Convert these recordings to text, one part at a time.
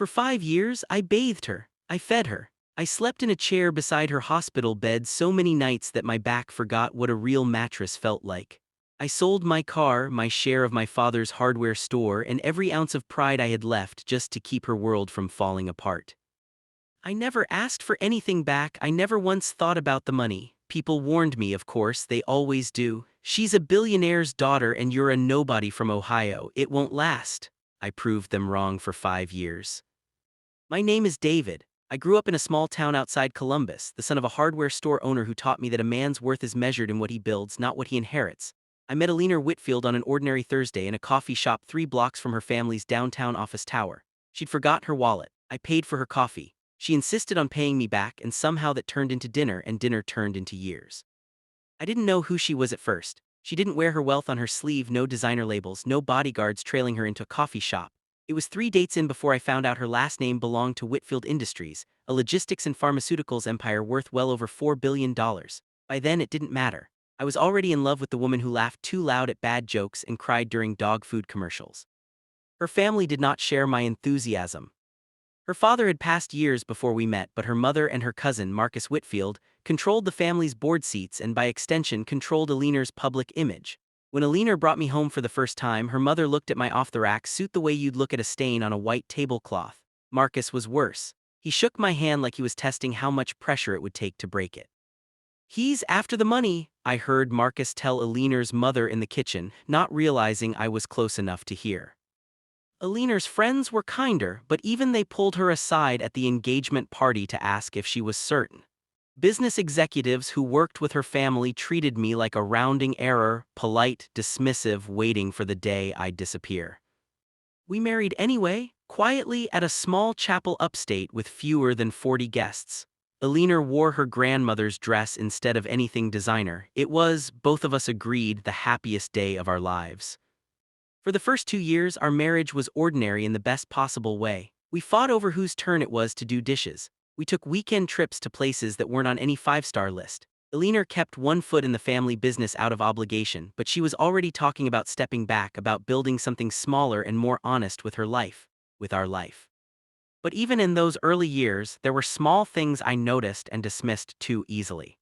For 5 years, I bathed her, I fed her, I slept in a chair beside her hospital bed so many nights that my back forgot what a real mattress felt like. I sold my car, my share of my father's hardware store, and every ounce of pride I had left just to keep her world from falling apart. I never asked for anything back. I never once thought about the money. People warned me, of course, they always do. She's a billionaire's daughter and you're a nobody from Ohio. It won't last. I proved them wrong for 5 years. My name is David. I grew up in a small town outside Columbus, the son of a hardware store owner who taught me that a man's worth is measured in what he builds, not what he inherits. I met Alina Whitfield on an ordinary Thursday in a coffee shop 3 blocks from her family's downtown office tower. She'd forgotten her wallet. I paid for her coffee. She insisted on paying me back, and somehow that turned into dinner, and dinner turned into years. I didn't know who she was at first. She didn't wear her wealth on her sleeve, no designer labels, no bodyguards trailing her into a coffee shop. It was 3 dates in before I found out her last name belonged to Whitfield Industries, a logistics and pharmaceuticals empire worth well over $4 billion. By then it didn't matter. I was already in love with the woman who laughed too loud at bad jokes and cried during dog food commercials. Her family did not share my enthusiasm. Her father had passed years before we met, but her mother and her cousin, Marcus Whitfield, controlled the family's board seats and by extension controlled Alina's public image. When Alina brought me home for the first time, her mother looked at my off-the-rack suit the way you'd look at a stain on a white tablecloth. Marcus was worse. He shook my hand like he was testing how much pressure it would take to break it. "He's after the money," I heard Marcus tell Alina's mother in the kitchen, not realizing I was close enough to hear. Alina's friends were kinder, but even they pulled her aside at the engagement party to ask if she was certain. Business executives who worked with her family treated me like a rounding error, polite, dismissive, waiting for the day I'd disappear. We married anyway, quietly at a small chapel upstate with fewer than 40 guests. Alina wore her grandmother's dress instead of anything designer. It was, both of us agreed, the happiest day of our lives. For the first 2 years, our marriage was ordinary in the best possible way. We fought over whose turn it was to do dishes. We took weekend trips to places that weren't on any five-star list. Alina kept one foot in the family business out of obligation, but she was already talking about stepping back, about building something smaller and more honest with her life, with our life. But even in those early years, there were small things I noticed and dismissed too easily.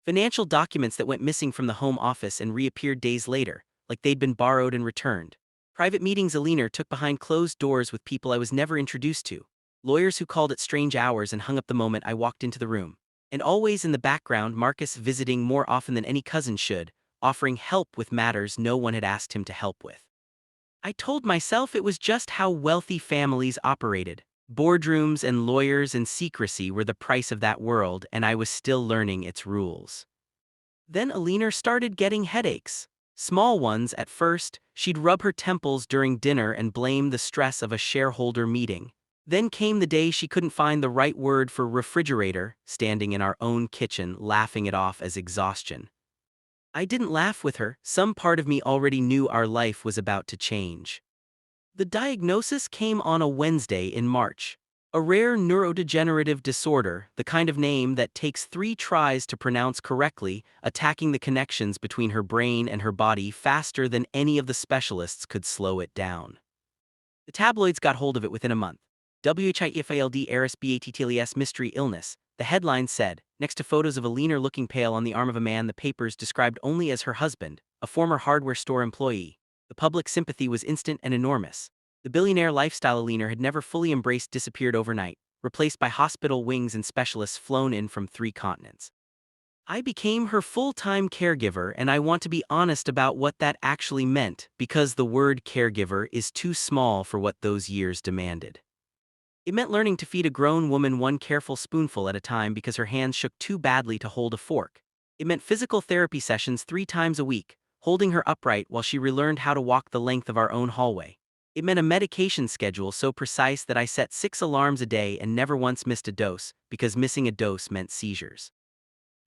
Financial documents that went missing from the home office and reappeared days later, like they'd been borrowed and returned. Private meetings Alina took behind closed doors with people I was never introduced to. Lawyers who called at strange hours and hung up the moment I walked into the room. And always in the background, Marcus visiting more often than any cousin should, offering help with matters no one had asked him to help with. I told myself it was just how wealthy families operated. Boardrooms and lawyers and secrecy were the price of that world, and I was still learning its rules. Then Alina started getting headaches. Small ones at first. She'd rub her temples during dinner and blame the stress of a shareholder meeting. Then came the day she couldn't find the right word for refrigerator, standing in our own kitchen, laughing it off as exhaustion. I didn't laugh with her. Some part of me already knew our life was about to change. The diagnosis came on a Wednesday in March. A rare neurodegenerative disorder, the kind of name that takes 3 tries to pronounce correctly, attacking the connections between her brain and her body faster than any of the specialists could slow it down. The tabloids got hold of it within a month. WHIFALD Eris BATTLES mystery illness, the headline said, next to photos of Alina looking pale on the arm of a man the papers described only as her husband, a former hardware store employee. The public sympathy was instant and enormous. The billionaire lifestyle Alina had never fully embraced disappeared overnight, replaced by hospital wings and specialists flown in from 3 continents. I became her full-time caregiver, and I want to be honest about what that actually meant, because the word caregiver is too small for what those years demanded. It meant learning to feed a grown woman one careful spoonful at a time because her hands shook too badly to hold a fork. It meant physical therapy sessions 3 times a week, holding her upright while she relearned how to walk the length of our own hallway. It meant a medication schedule so precise that I set 6 alarms a day and never once missed a dose, because missing a dose meant seizures.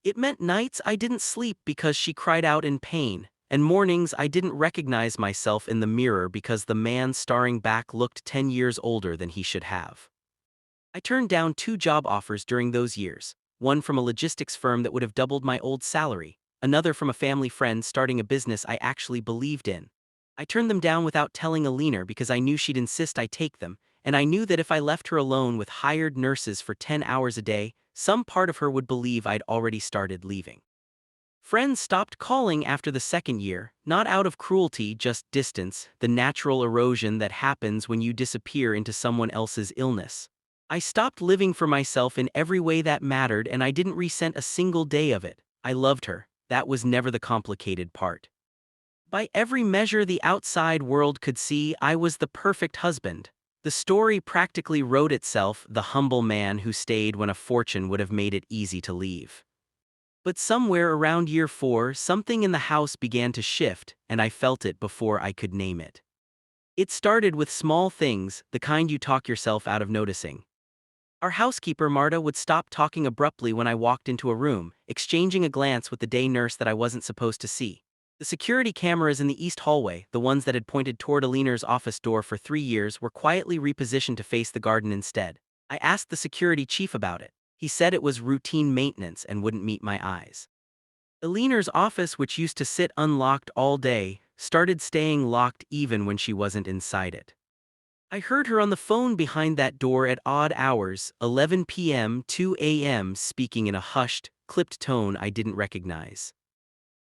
It meant nights I didn't sleep because she cried out in pain, and mornings I didn't recognize myself in the mirror because the man staring back looked 10 years older than he should have. I turned down 2 job offers during those years, one from a logistics firm that would have doubled my old salary, another from a family friend starting a business I actually believed in. I turned them down without telling Alina because I knew she'd insist I take them, and I knew that if I left her alone with hired nurses for 10 hours a day, some part of her would believe I'd already started leaving. Friends stopped calling after the second year, not out of cruelty, just distance, the natural erosion that happens when you disappear into someone else's illness. I stopped living for myself in every way that mattered, and I didn't resent a single day of it. I loved her. That was never the complicated part. By every measure the outside world could see, I was the perfect husband. The story practically wrote itself, the humble man who stayed when a fortune would have made it easy to leave. But somewhere around year 4, something in the house began to shift, and I felt it before I could name it. It started with small things, the kind you talk yourself out of noticing. Our housekeeper Marta would stop talking abruptly when I walked into a room, exchanging a glance with the day nurse that I wasn't supposed to see. The security cameras in the east hallway, the ones that had pointed toward Alina's office door for 3 years, were quietly repositioned to face the garden instead. I asked the security chief about it. He said it was routine maintenance and wouldn't meet my eyes. Alina's office, which used to sit unlocked all day, started staying locked even when she wasn't inside it. I heard her on the phone behind that door at odd hours, 11 p.m., 2 a.m., speaking in a hushed, clipped tone I didn't recognize.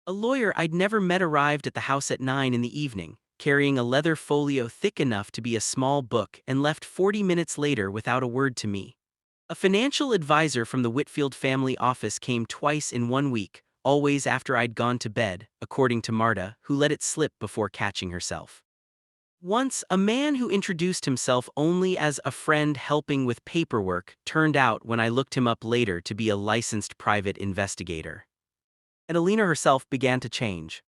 A lawyer I'd never met arrived at the house at 9 in the evening, carrying a leather folio thick enough to be a small book, and left 40 minutes later without a word to me. A financial advisor from the Whitfield family office came twice in 1 week, always after I'd gone to bed, according to Marta, who let it slip before catching herself. Once, a man who introduced himself only as a friend helping with paperwork turned out, when I looked him up later, to be a licensed private investigator. And Alina herself began to change.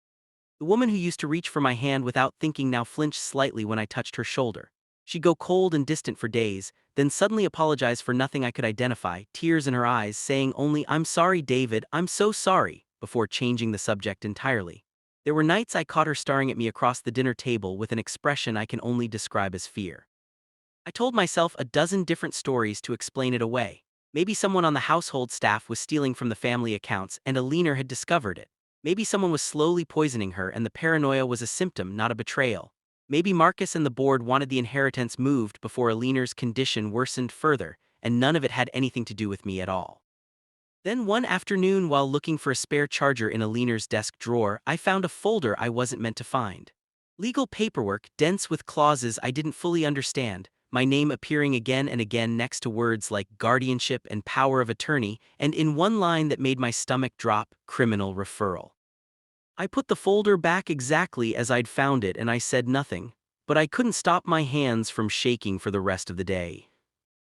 The woman who used to reach for my hand without thinking now flinched slightly when I touched her shoulder. She'd go cold and distant for days, then suddenly apologize for nothing I could identify, tears in her eyes, saying only, "I'm sorry, David, I'm so sorry," before changing the subject entirely. There were nights I caught her staring at me across the dinner table with an expression I can only describe as fear. I told myself a dozen different stories to explain it away. Maybe someone on the household staff was stealing from the family accounts and Alina had discovered it. Maybe someone was slowly poisoning her and the paranoia was a symptom, not a betrayal. Maybe Marcus and the board wanted the inheritance moved before Alina's condition worsened further, and none of it had anything to do with me at all. Then one afternoon, while looking for a spare charger in Alina's desk drawer, I found a folder I wasn't meant to find. Legal paperwork, dense with clauses I didn't fully understand, my name appearing again and again next to words like guardianship and power of attorney, and in one line that made my stomach drop, criminal referral. I put the folder back exactly as I'd found it and I said nothing, but I couldn't stop my hands from shaking for the rest of the day.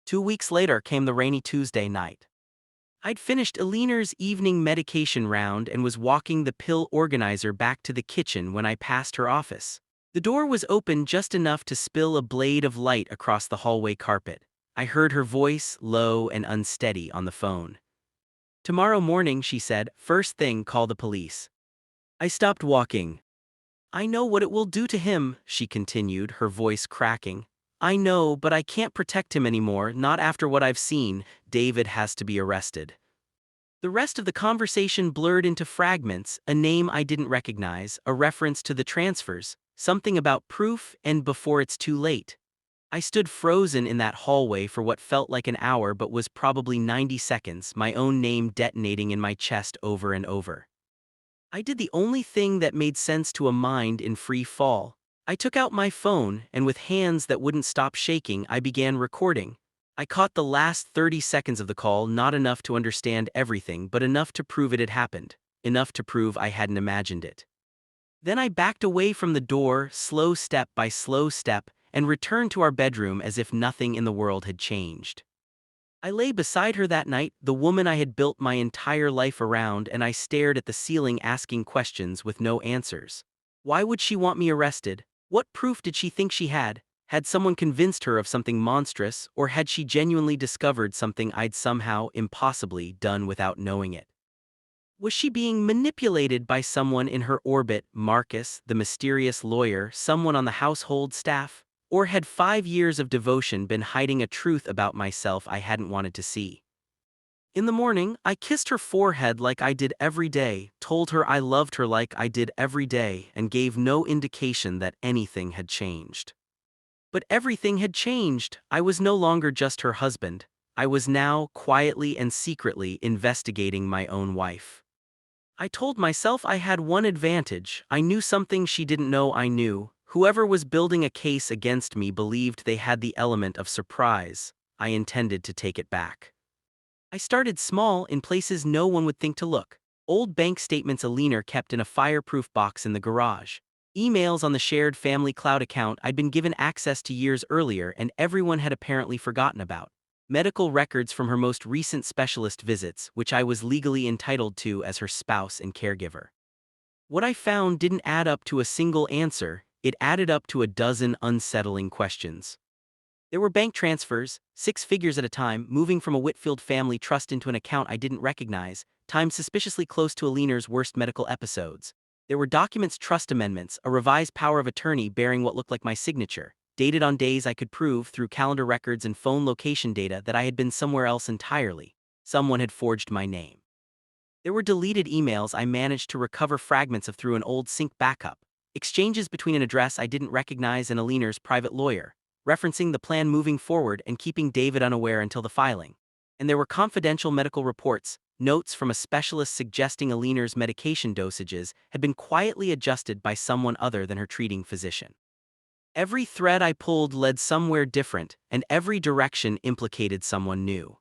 2 weeks later came the rainy Tuesday night. I'd finished Alina's evening medication round and was walking the pill organizer back to the kitchen when I passed her office. The door was open just enough to spill a blade of light across the hallway carpet. I heard her voice, low and unsteady, on the phone. "Tomorrow morning," she said, "first thing, call the police." I stopped walking. "I know what it will do to him," she continued, her voice cracking. "I know, but I can't protect him anymore, not after what I've seen. David has to be arrested." The rest of the conversation blurred into fragments, a name I didn't recognize, a reference to the transfers, something about proof, and before it's too late. I stood frozen in that hallway for what felt like an hour but was probably 90 seconds, my own name detonating in my chest over and over. I did the only thing that made sense to a mind in free fall. I took out my phone, and with hands that wouldn't stop shaking, I began recording. I caught the last 30 seconds of the call, not enough to understand everything, but enough to prove it had happened, enough to prove I hadn't imagined it. Then I backed away from the door, slow step by slow step, and returned to our bedroom as if nothing in the world had changed. I lay beside her that night, the woman I had built my entire life around, and I stared at the ceiling asking questions with no answers. Why would she want me arrested? What proof did she think she had? Had someone convinced her of something monstrous, or had she genuinely discovered something I'd somehow, impossibly, done without knowing it? Was she being manipulated by someone in her orbit, Marcus, the mysterious lawyer, someone on the household staff? Or had 5 years of devotion been hiding a truth about myself I hadn't wanted to see? In the morning, I kissed her forehead like I did every day, told her I loved her like I did every day, and gave no indication that anything had changed. But everything had changed. I was no longer just her husband. I was now, quietly and secretly, investigating my own wife. I told myself I had one advantage. I knew something she didn't know I knew. Whoever was building a case against me believed they had the element of surprise. I intended to take it back. I started small, in places no one would think to look. Old bank statements Alina kept in a fireproof box in the garage. Emails on the shared family cloud account I'd been given access to years earlier and everyone had apparently forgotten about. Medical records from her most recent specialist visits, which I was legally entitled to as her spouse and caregiver. What I found didn't add up to a single answer, it added up to a dozen unsettling questions. There were bank transfers, 6 figures at a time, moving from a Whitfield family trust into an account I didn't recognize, timed suspiciously close to Alina's worst medical episodes. There were documents, trust amendments, a revised power of attorney bearing what looked like my signature, dated on days I could prove through calendar records and phone location data that I had been somewhere else entirely. Someone had forged my name. There were deleted emails I managed to recover fragments of through an old sync backup, exchanges between an address I didn't recognize and Alina's private lawyer, referencing the plan moving forward and keeping David unaware until the filing. And there were confidential medical reports, notes from a specialist suggesting Alina's medication dosages had been quietly adjusted by someone other than her treating physician. Every thread I pulled led somewhere different, and every direction implicated someone new.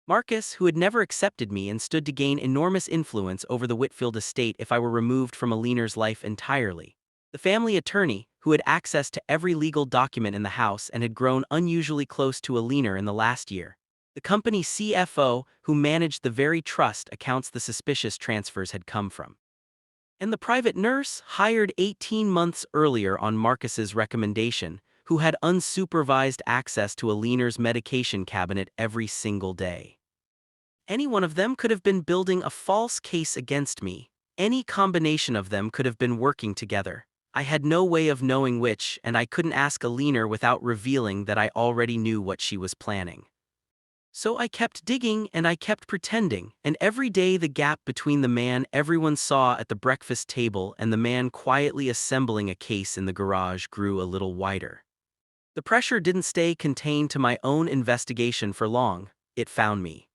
Marcus, who had never accepted me and stood to gain enormous influence over the Whitfield estate if I were removed from Alina's life entirely. The family attorney, who had access to every legal document in the house and had grown unusually close to Alina in the last year. The company CFO, who managed the very trust accounts the suspicious transfers had come from. And the private nurse, hired 18 months earlier on Marcus's recommendation, who had unsupervised access to Alina's medication cabinet every single day. Any one of them could have been building a false case against me. Any combination of them could have been working together. I had no way of knowing which, and I couldn't ask Alina without revealing that I already knew what she was planning. So I kept digging and I kept pretending, and every day the gap between the man everyone saw at the breakfast table and the man quietly assembling a case in the garage grew a little wider. The pressure didn't stay contained to my own investigation for long, it found me.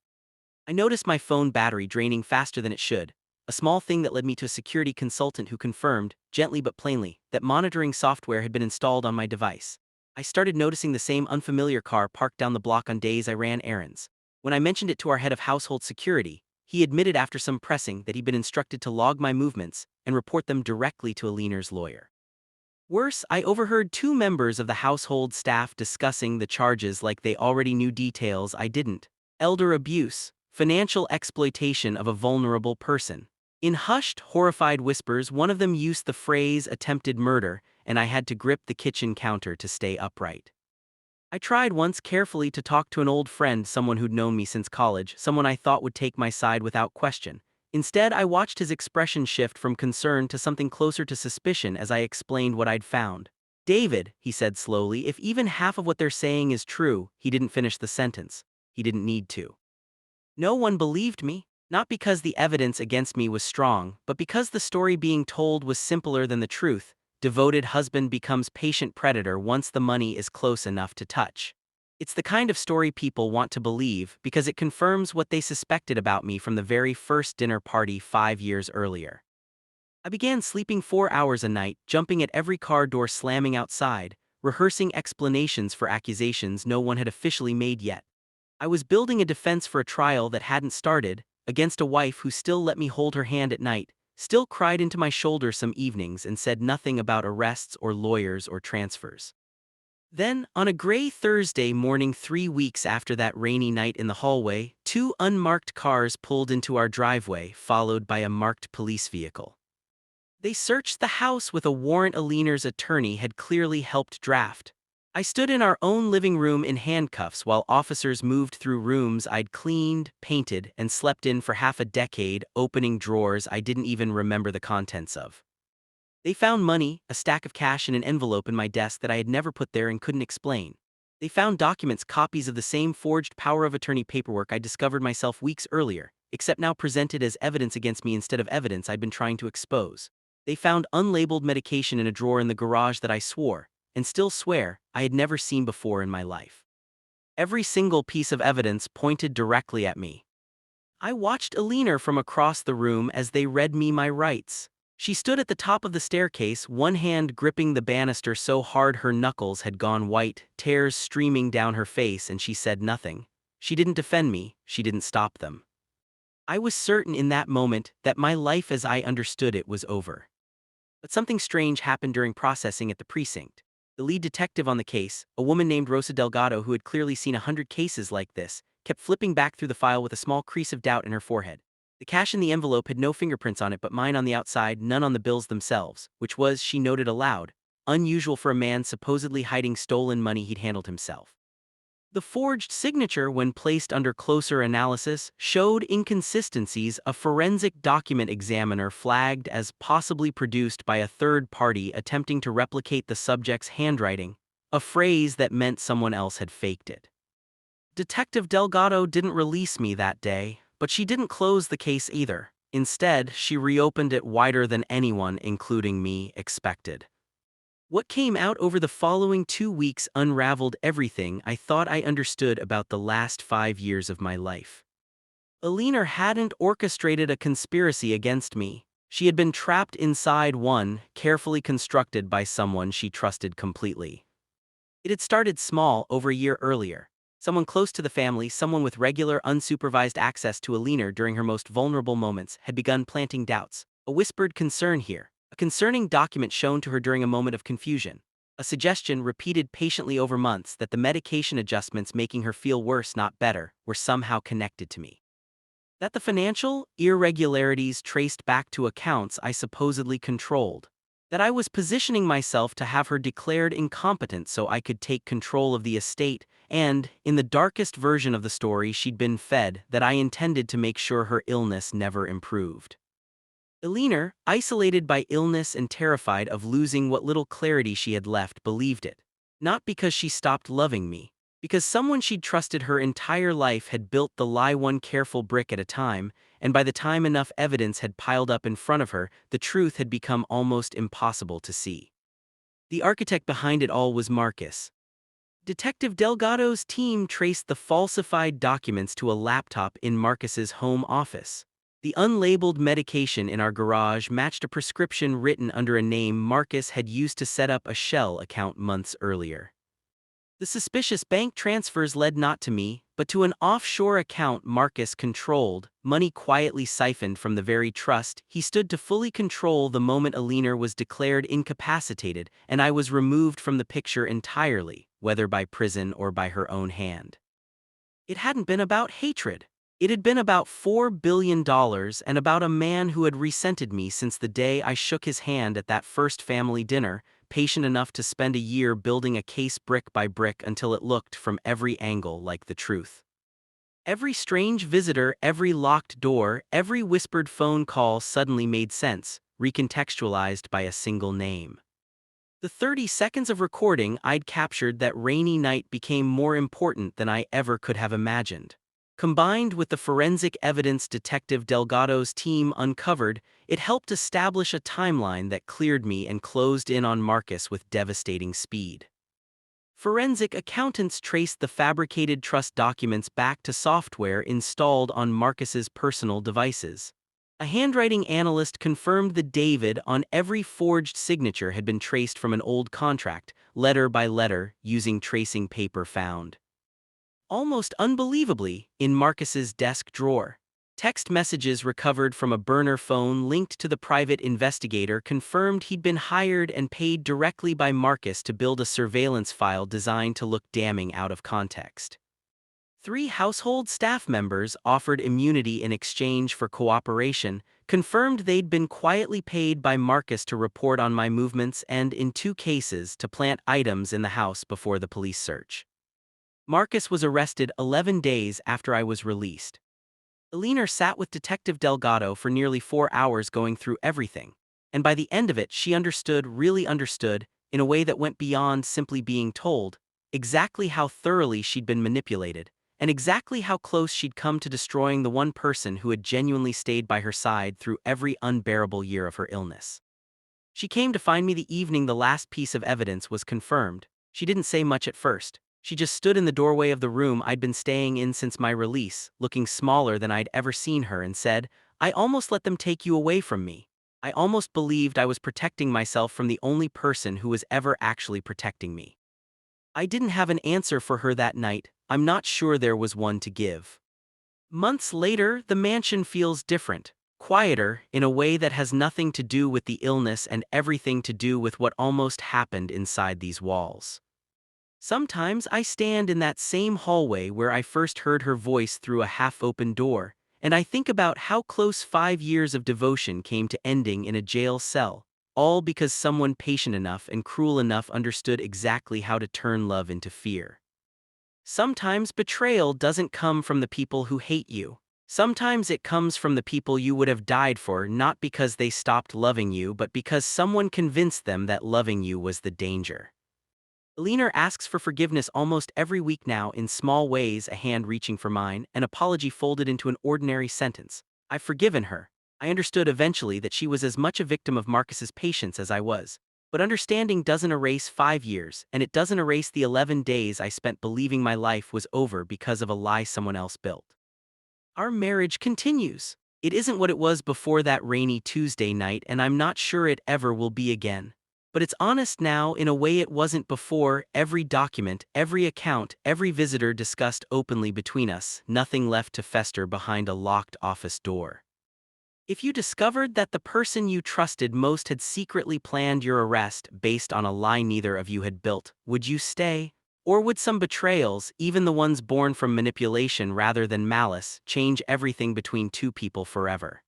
I noticed my phone battery draining faster than it should, a small thing that led me to a security consultant who confirmed, gently but plainly, that monitoring software had been installed on my device. I started noticing the same unfamiliar car parked down the block on days I ran errands. When I mentioned it to our head of household security, he admitted after some pressing that he'd been instructed to log my movements and report them directly to Alina's lawyer. Worse, I overheard 2 members of the household staff discussing the charges like they already knew details I didn't. Elder abuse, financial exploitation of a vulnerable person. In hushed, horrified whispers, one of them used the phrase attempted murder, and I had to grip the kitchen counter to stay upright. I tried once carefully to talk to an old friend, someone who'd known me since college, someone I thought would take my side without question. Instead, I watched his expression shift from concern to something closer to suspicion as I explained what I'd found. David, he said slowly, if even half of what they're saying is true, he didn't finish the sentence. He didn't need to. No one believed me. Not because the evidence against me was strong, but because the story being told was simpler than the truth. Devoted husband becomes patient predator once the money is close enough to touch. It's the kind of story people want to believe because it confirms what they suspected about me from the very first dinner party 5 years earlier. I began sleeping 4 hours a night, jumping at every car door slamming outside, rehearsing explanations for accusations no one had officially made yet. I was building a defense for a trial that hadn't started, against a wife who still let me hold her hand at night, still cried into my shoulder some evenings and said nothing about arrests or lawyers or transfers. Then, on a gray Thursday morning 3 weeks after that rainy night in the hallway, 2 unmarked cars pulled into our driveway, followed by a marked police vehicle. They searched the house with a warrant Alina's attorney had clearly helped draft. I stood in our own living room in handcuffs while officers moved through rooms I'd cleaned, painted, and slept in for half a decade, opening drawers I didn't even remember the contents of. They found money, a stack of cash in an envelope in my desk that I had never put there and couldn't explain. They found documents, copies of the same forged power of attorney paperwork I discovered myself weeks earlier, except now presented as evidence against me instead of evidence I'd been trying to expose. They found unlabeled medication in a drawer in the garage that I swore, and still swear I had never seen before in my life. Every single piece of evidence pointed directly at me. I watched Alina from across the room as they read me my rights. She stood at the top of the staircase, one hand gripping the banister so hard her knuckles had gone white, tears streaming down her face, and she said nothing. She didn't defend me, she didn't stop them. I was certain in that moment that my life as I understood it was over. But something strange happened during processing at the precinct. The lead detective on the case, a woman named Rosa Delgado who had clearly seen 100 cases like this, kept flipping back through the file with a small crease of doubt in her forehead. The cash in the envelope had no fingerprints on it but mine on the outside, none on the bills themselves, which was, she noted aloud, unusual for a man supposedly hiding stolen money he'd handled himself. The forged signature, when placed under closer analysis, showed inconsistencies a forensic document examiner flagged as possibly produced by a third party attempting to replicate the subject's handwriting, a phrase that meant someone else had faked it. Detective Delgado didn't release me that day, but she didn't close the case either. Instead, she reopened it wider than anyone, including me, expected. What came out over the following 2 weeks unraveled everything I thought I understood about the last 5 years of my life. Alina hadn't orchestrated a conspiracy against me. She had been trapped inside one, carefully constructed by someone she trusted completely. It had started small over a year earlier. Someone close to the family, someone with regular, unsupervised access to Alina during her most vulnerable moments, had begun planting doubts, a whispered concern here. A concerning document shown to her during a moment of confusion. A suggestion repeated patiently over months that the medication adjustments making her feel worse, not better, were somehow connected to me. That the financial irregularities traced back to accounts I supposedly controlled. That I was positioning myself to have her declared incompetent so I could take control of the estate, and, in the darkest version of the story she'd been fed, that I intended to make sure her illness never improved. Alina, isolated by illness and terrified of losing what little clarity she had left, believed it. Not because she stopped loving me, because someone she'd trusted her entire life had built the lie one careful brick at a time, and by the time enough evidence had piled up in front of her, the truth had become almost impossible to see. The architect behind it all was Marcus. Detective Delgado's team traced the falsified documents to a laptop in Marcus's home office. The unlabeled medication in our garage matched a prescription written under a name Marcus had used to set up a shell account months earlier. The suspicious bank transfers led not to me, but to an offshore account Marcus controlled, money quietly siphoned from the very trust he stood to fully control the moment Alina was declared incapacitated and I was removed from the picture entirely, whether by prison or by her own hand. It hadn't been about hatred. It had been about $4 billion and about a man who had resented me since the day I shook his hand at that first family dinner, patient enough to spend a year building a case brick by brick until it looked from every angle like the truth. Every strange visitor, every locked door, every whispered phone call suddenly made sense, recontextualized by a single name. The 30 seconds of recording I'd captured that rainy night became more important than I ever could have imagined. Combined with the forensic evidence Detective Delgado's team uncovered, it helped establish a timeline that cleared me and closed in on Marcus with devastating speed. Forensic accountants traced the fabricated trust documents back to software installed on Marcus's personal devices. A handwriting analyst confirmed the David on every forged signature had been traced from an old contract, letter by letter, using tracing paper found. Almost unbelievably, in Marcus's desk drawer. Text messages recovered from a burner phone linked to the private investigator confirmed he'd been hired and paid directly by Marcus to build a surveillance file designed to look damning out of context. 3 household staff members offered immunity in exchange for cooperation, confirmed they'd been quietly paid by Marcus to report on my movements and, in 2 cases, to plant items in the house before the police search. Marcus was arrested 11 days after I was released. Alina sat with Detective Delgado for nearly 4 hours going through everything, and by the end of it she understood, really understood, in a way that went beyond simply being told, exactly how thoroughly she'd been manipulated, and exactly how close she'd come to destroying the one person who had genuinely stayed by her side through every unbearable year of her illness. She came to find me the evening the last piece of evidence was confirmed. She didn't say much at first. She just stood in the doorway of the room I'd been staying in since my release, looking smaller than I'd ever seen her, and said, "I almost let them take you away from me. I almost believed I was protecting myself from the only person who was ever actually protecting me." I didn't have an answer for her that night. I'm not sure there was one to give. Months later, the mansion feels different, quieter, in a way that has nothing to do with the illness and everything to do with what almost happened inside these walls. Sometimes I stand in that same hallway where I first heard her voice through a half-open door, and I think about how close 5 years of devotion came to ending in a jail cell, all because someone patient enough and cruel enough understood exactly how to turn love into fear. Sometimes betrayal doesn't come from the people who hate you. Sometimes it comes from the people you would have died for, not because they stopped loving you but because someone convinced them that loving you was the danger. Billionaire asks for forgiveness almost every week now, in small ways: a hand reaching for mine, an apology folded into an ordinary sentence. I've forgiven her. I understood eventually that she was as much a victim of Marcus's patience as I was. But understanding doesn't erase 5 years, and it doesn't erase the 11 days I spent believing my life was over because of a lie someone else built. Our marriage continues. It isn't what it was before that rainy Tuesday night, and I'm not sure it ever will be again. But it's honest now in a way it wasn't before. Every document, every account, every visitor discussed openly between us, nothing left to fester behind a locked office door. If you discovered that the person you trusted most had secretly planned your arrest based on a lie neither of you had built, would you stay? Or would some betrayals, even the ones born from manipulation rather than malice, change everything between two people forever?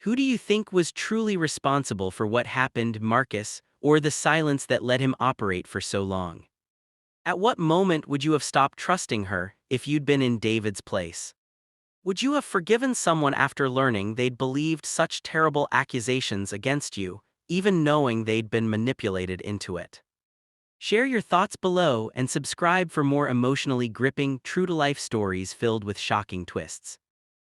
Who do you think was truly responsible for what happened, Marcus, or the silence that let him operate for so long? At what moment would you have stopped trusting her if you'd been in David's place? Would you have forgiven someone after learning they'd believed such terrible accusations against you, even knowing they'd been manipulated into it? Share your thoughts below and subscribe for more emotionally gripping, true-to-life stories filled with shocking twists.